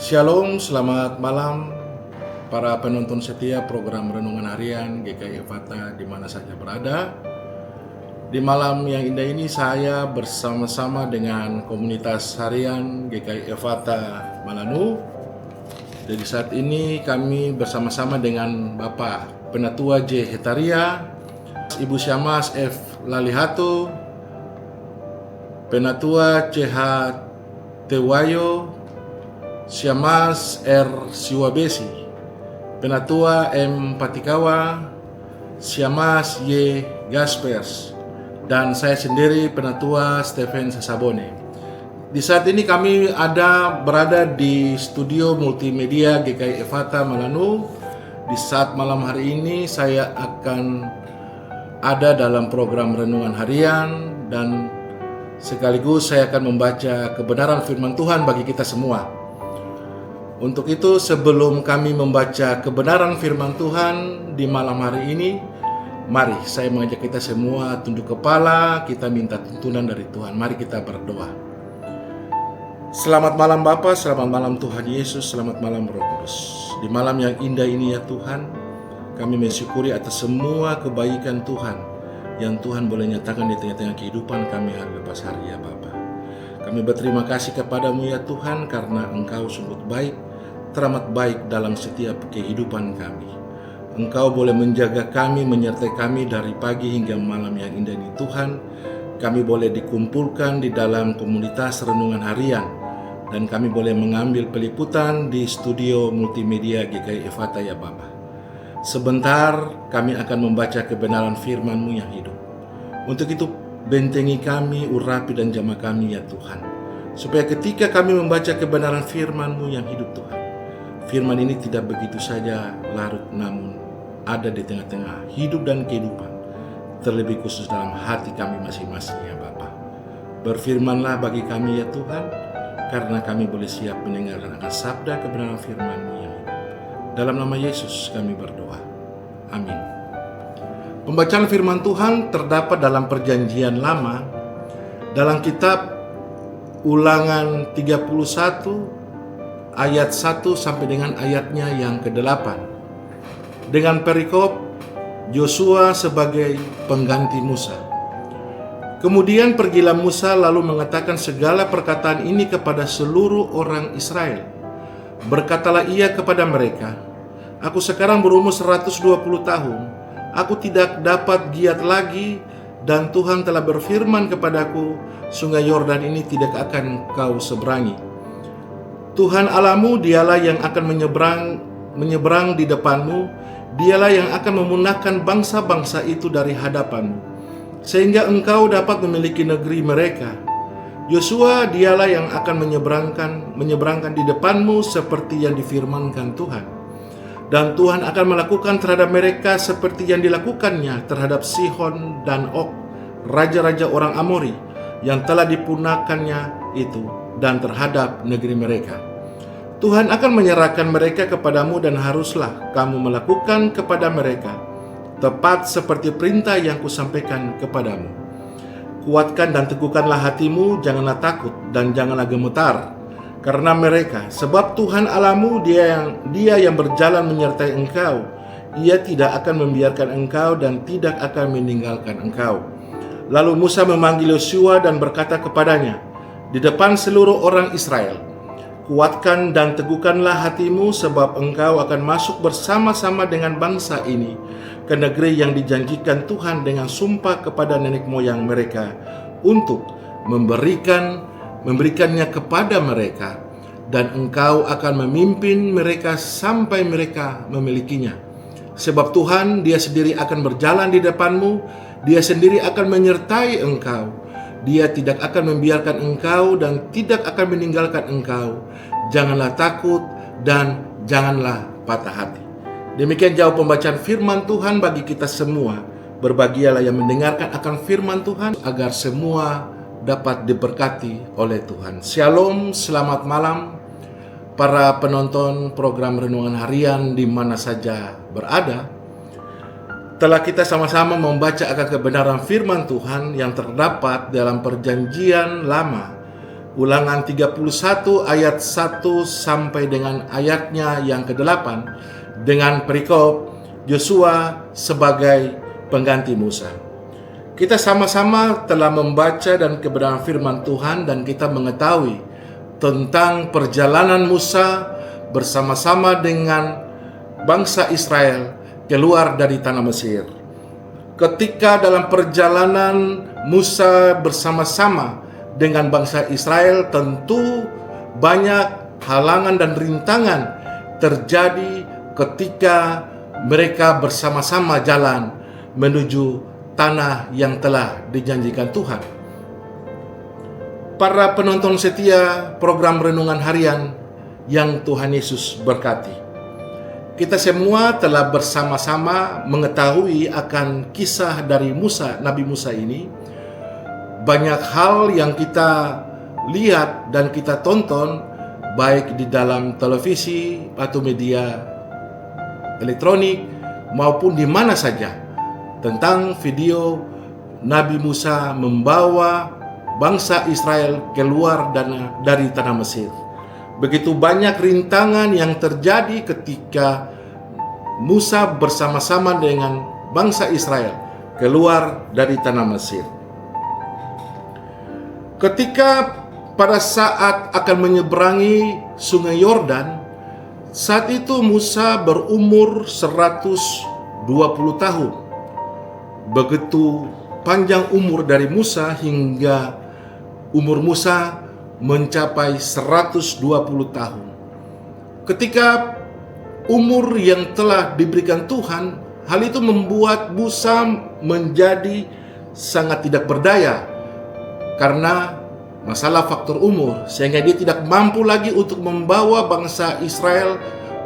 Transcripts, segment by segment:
Shalom, selamat malam para penonton setia program Renungan Harian GKI Ephatha di mana saja berada. Di malam yang indah ini saya bersama-sama dengan komunitas harian GKI Ephatha Malanu. Jadi saat ini kami bersama-sama dengan Bapak Penatua J. Hetaria, Ibu Syamas F. Lalihato, Penatua CH Tewayo, Syamas R. Siwabesi, Penatua M. Patikawa, Syamas Y. Gaspers, dan saya sendiri Penatua Stephen Sasabone. Di saat ini kami berada di studio multimedia GKI Ephatha Malanu. Di saat malam hari ini saya akan ada dalam program Renungan Harian dan sekaligus saya akan membaca kebenaran firman Tuhan bagi kita semua. Untuk itu sebelum kami membaca kebenaran firman Tuhan di malam hari ini, mari saya mengajak kita semua tunduk kepala, kita minta tuntunan dari Tuhan. Mari kita berdoa. Selamat malam Bapa, selamat malam Tuhan Yesus, selamat malam Roh Kudus. Di malam yang indah ini ya Tuhan, kami mensyukuri atas semua kebaikan Tuhan yang Tuhan boleh nyatakan di tengah-tengah kehidupan kami hari lepas hari ya Bapa. Kami berterima kasih kepadamu ya Tuhan karena Engkau sungguh baik, teramat baik dalam setiap kehidupan kami. Engkau boleh menjaga kami, menyertai kami dari pagi hingga malam yang indah ini Tuhan. Kami boleh dikumpulkan di dalam komunitas renungan harian dan kami boleh mengambil peliputan di studio multimedia GKI Ephatha ya Bapa. Sebentar kami akan membaca kebenaran firman-Mu yang hidup. Untuk itu bentengi kami, urapi dan jamah kami ya Tuhan, supaya ketika kami membaca kebenaran firman-Mu yang hidup Tuhan, firman ini tidak begitu saja larut, namun ada di tengah-tengah hidup dan kehidupan, terlebih khusus dalam hati kami masing-masing ya Bapa. Berfirmanlah bagi kami ya Tuhan, karena kami boleh siap mendengarkan akan sabda kebenaran firman-Mu yang hidup. Dalam nama Yesus kami berdoa. Amin. Pembacaan firman Tuhan terdapat dalam Perjanjian Lama, dalam kitab Ulangan 31 ayat 1 sampai dengan ayatnya yang ke-8, dengan perikop Yosua sebagai pengganti Musa. Kemudian pergilah Musa lalu mengatakan segala perkataan ini kepada seluruh orang Israel. Berkatalah ia kepada mereka, aku sekarang berumur 120 tahun, aku tidak dapat giat lagi, dan Tuhan telah berfirman kepadaku, sungai Yordan ini tidak akan kau seberangi. Tuhan Allahmu dialah yang akan menyeberang di depanmu, dialah yang akan memunahkan bangsa-bangsa itu dari hadapanmu, sehingga engkau dapat memiliki negeri mereka. Yosua dialah yang akan menyeberangkan di depanmu seperti yang difirmankan Tuhan. Dan Tuhan akan melakukan terhadap mereka seperti yang dilakukannya terhadap Sihon dan Og, raja-raja orang Amori, yang telah dipunahkannya itu, dan terhadap negeri mereka. Tuhan akan menyerahkan mereka kepadamu dan haruslah kamu melakukan kepada mereka tepat seperti perintah yang kusampaikan kepadamu. Kuatkan dan teguhkanlah hatimu, janganlah takut dan janganlah gemetar karena mereka, sebab Tuhan Allahmu dia yang berjalan menyertai engkau. Ia tidak akan membiarkan engkau dan tidak akan meninggalkan engkau. Lalu Musa memanggil Yosua dan berkata kepadanya di depan seluruh orang Israel, kuatkan dan teguhkanlah hatimu, sebab engkau akan masuk bersama-sama dengan bangsa ini ke negeri yang dijanjikan Tuhan dengan sumpah kepada nenek moyang mereka untuk memberikannya kepada mereka, dan engkau akan memimpin mereka sampai mereka memilikinya. Sebab Tuhan dia sendiri akan berjalan di depanmu, dia sendiri akan menyertai engkau. Dia tidak akan membiarkan engkau dan tidak akan meninggalkan engkau. Janganlah takut dan janganlah patah hati. Demikian jauh pembacaan firman Tuhan bagi kita semua. Berbahagialah yang mendengarkan akan firman Tuhan agar semua dapat diberkati oleh Tuhan. Shalom, selamat malam para penonton program Renungan Harian di mana saja berada. Telah kita sama-sama membaca akan kebenaran firman Tuhan yang terdapat dalam Perjanjian Lama, Ulangan 31 ayat 1 sampai dengan ayatnya yang ke-8 dengan perikop Yosua sebagai pengganti Musa. Kita sama-sama telah membaca dan kebenaran firman Tuhan dan kita mengetahui tentang perjalanan Musa bersama-sama dengan bangsa Israel keluar dari tanah Mesir. Ketika dalam perjalanan Musa bersama-sama dengan bangsa Israel, tentu banyak halangan dan rintangan terjadi ketika mereka bersama-sama jalan menuju tanah yang telah dijanjikan Tuhan. Para penonton setia program Renungan Harian yang Tuhan Yesus berkati, kita semua telah bersama-sama mengetahui akan kisah dari Musa, Nabi Musa ini. Banyak hal yang kita lihat dan kita tonton, baik di dalam televisi atau media elektronik maupun di mana saja, tentang video Nabi Musa membawa bangsa Israel keluar dari tanah Mesir. Begitu banyak rintangan yang terjadi ketika Musa bersama-sama dengan bangsa Israel keluar dari tanah Mesir. Ketika pada saat akan menyeberangi sungai Yordan, saat itu Musa berumur 120 tahun. Begitu panjang umur dari Musa hingga umur Musa mencapai 120 tahun. Ketika umur yang telah diberikan Tuhan, hal itu membuat Musa menjadi sangat tidak berdaya karena masalah faktor umur, sehingga dia tidak mampu lagi untuk membawa bangsa Israel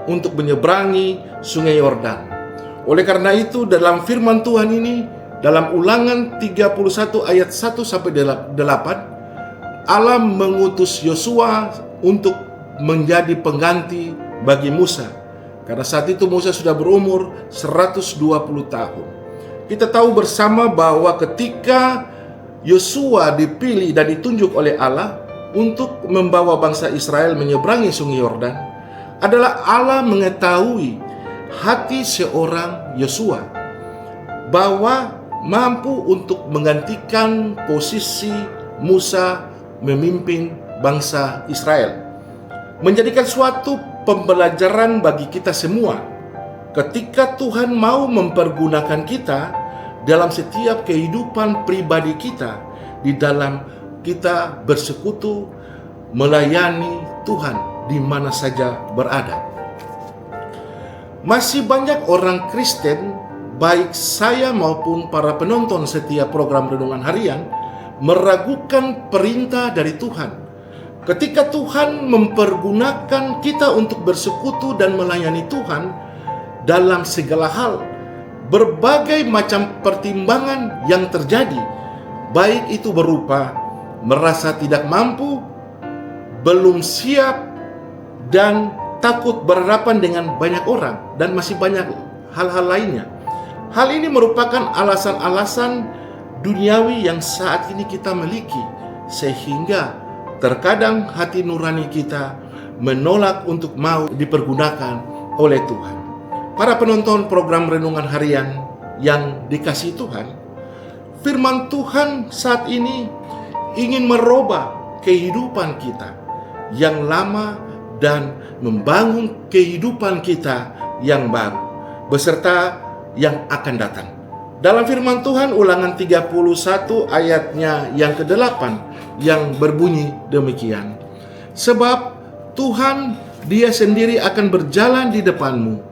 untuk menyeberangi sungai Yordan. Oleh karena itu, dalam firman Tuhan ini, dalam Ulangan 31 ayat 1 sampai 8, Allah mengutus Yosua untuk menjadi pengganti bagi Musa. Karena saat itu Musa sudah berumur 120 tahun. Kita tahu bersama bahwa ketika Yosua dipilih dan ditunjuk oleh Allah untuk membawa bangsa Israel menyeberangi sungai Yordan, adalah Allah mengetahui hati seorang Yosua bahwa mampu untuk menggantikan posisi Musa memimpin bangsa Israel. Menjadikan suatu pembelajaran bagi kita semua ketika Tuhan mau mempergunakan kita dalam setiap kehidupan pribadi kita, di dalam kita bersekutu melayani Tuhan di mana saja berada. Masih banyak orang Kristen, baik saya maupun para penonton setiap program Renungan Harian, meragukan perintah dari Tuhan. Ketika Tuhan mempergunakan kita untuk bersekutu dan melayani Tuhan dalam segala hal, berbagai macam pertimbangan yang terjadi, baik itu berupa merasa tidak mampu, belum siap, dan takut berhadapan dengan banyak orang, dan masih banyak hal-hal lainnya. Hal ini merupakan alasan-alasan duniawi yang saat ini kita miliki, sehingga terkadang hati nurani kita menolak untuk mau dipergunakan oleh Tuhan. Para penonton program Renungan Harian yang dikasihi Tuhan, firman Tuhan saat ini ingin merubah kehidupan kita yang lama dan membangun kehidupan kita yang baru beserta yang akan datang. Dalam firman Tuhan Ulangan 31 ayatnya yang ke-8 yang berbunyi demikian. Sebab Tuhan Dia sendiri akan berjalan di depanmu,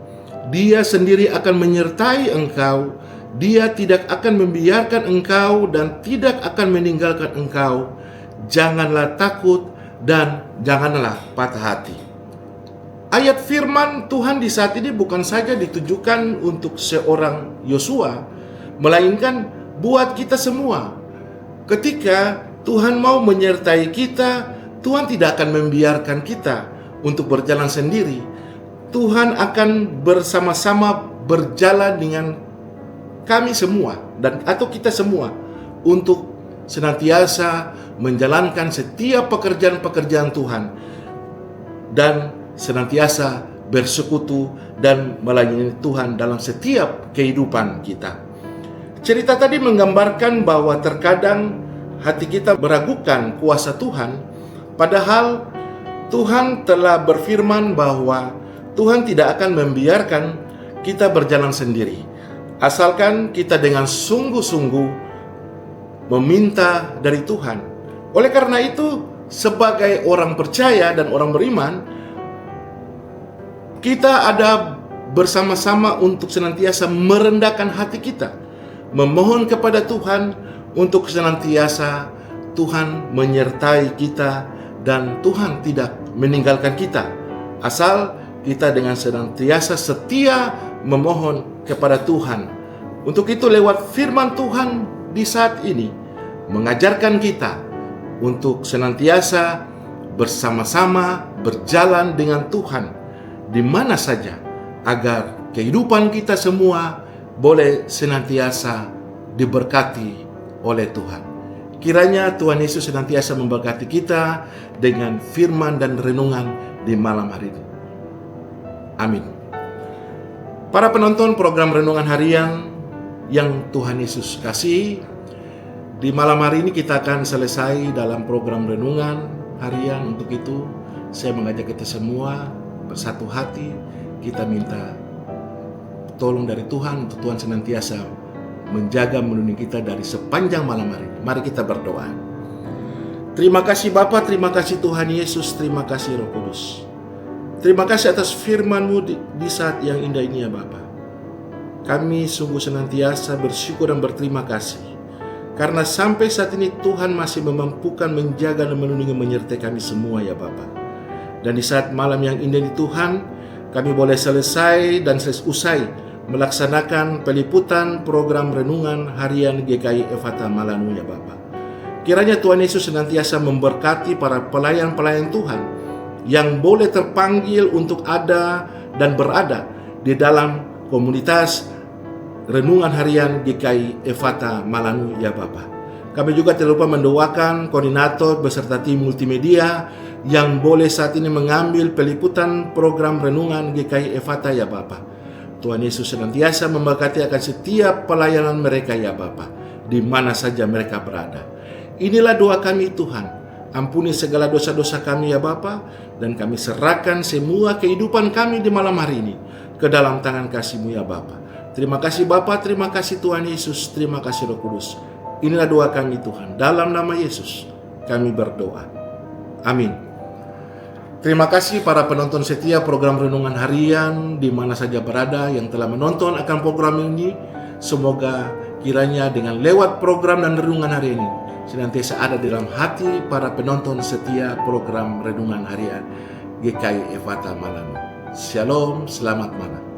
Dia sendiri akan menyertai engkau, Dia tidak akan membiarkan engkau dan tidak akan meninggalkan engkau. Janganlah takut dan janganlah patah hati. Ayat firman Tuhan di saat ini bukan saja ditujukan untuk seorang Yosua, melainkan buat kita semua. Ketika Tuhan mau menyertai kita, Tuhan tidak akan membiarkan kita untuk berjalan sendiri. Tuhan akan bersama-sama berjalan dengan kami semua atau kita semua untuk senantiasa menjalankan setiap pekerjaan-pekerjaan Tuhan dan senantiasa bersekutu dan melayani Tuhan dalam setiap kehidupan kita. Cerita tadi menggambarkan bahwa terkadang hati kita meragukan kuasa Tuhan, padahal Tuhan telah berfirman bahwa Tuhan tidak akan membiarkan kita berjalan sendiri, asalkan kita dengan sungguh-sungguh meminta dari Tuhan. Oleh karena itu, sebagai orang percaya dan orang beriman, kita ada bersama-sama untuk senantiasa merendahkan hati kita, memohon kepada Tuhan untuk senantiasa Tuhan menyertai kita dan Tuhan tidak meninggalkan kita, asal kita dengan senantiasa setia memohon kepada Tuhan. Untuk itu lewat firman Tuhan di saat ini mengajarkan kita untuk senantiasa bersama-sama berjalan dengan Tuhan di mana saja, agar kehidupan kita semua boleh senantiasa diberkati oleh Tuhan. Kiranya Tuhan Yesus senantiasa memberkati kita dengan firman dan renungan di malam hari ini. Amin. Para penonton program Renungan Harian yang Tuhan Yesus kasih, di malam hari ini kita akan selesai dalam program Renungan Harian. Untuk itu saya mengajak kita semua bersatu hati, kita minta tolong dari Tuhan untuk Tuhan senantiasa menjaga melindungi kita dari sepanjang malam hari. Mari kita berdoa. Terima kasih Bapa, terima kasih Tuhan Yesus, terima kasih Roh Kudus. Terima kasih atas firman-Mu di saat yang indah ini ya Bapa. Kami sungguh senantiasa bersyukur dan berterima kasih, karena sampai saat ini Tuhan masih memampukan menjaga dan melindungi menyertai kami semua ya Bapa. Dan di saat malam yang indah ini Tuhan, kami boleh selesai dan usai melaksanakan peliputan program Renungan Harian GKI Ephata Malanu ya Bapa. Kiranya Tuhan Yesus senantiasa memberkati para pelayan-pelayan Tuhan yang boleh terpanggil untuk ada dan berada di dalam komunitas Renungan Harian GKI Ephata Malanu ya Bapa. Kami juga tidak lupa mendoakan koordinator beserta tim multimedia yang boleh saat ini mengambil peliputan program Renungan GKI Ephata ya Bapa. Tuhan Yesus senantiasa memberkati akan setiap pelayanan mereka ya Bapa, di mana saja mereka berada. Inilah doa kami Tuhan. Ampuni segala dosa-dosa kami ya Bapa, dan kami serahkan semua kehidupan kami di malam hari ini ke dalam tangan kasih-Mu ya Bapa. Terima kasih Bapa, terima kasih Tuhan Yesus, terima kasih Roh Kudus. Inilah doa kami Tuhan. Dalam nama Yesus kami berdoa. Amin. Terima kasih para penonton setia program Renungan Harian di mana saja berada yang telah menonton akan program ini. Semoga kiranya dengan lewat program dan Renungan hari ini senantiasa ada di dalam hati para penonton setia program Renungan Harian GKI Ephata Malanu. Shalom, selamat malam.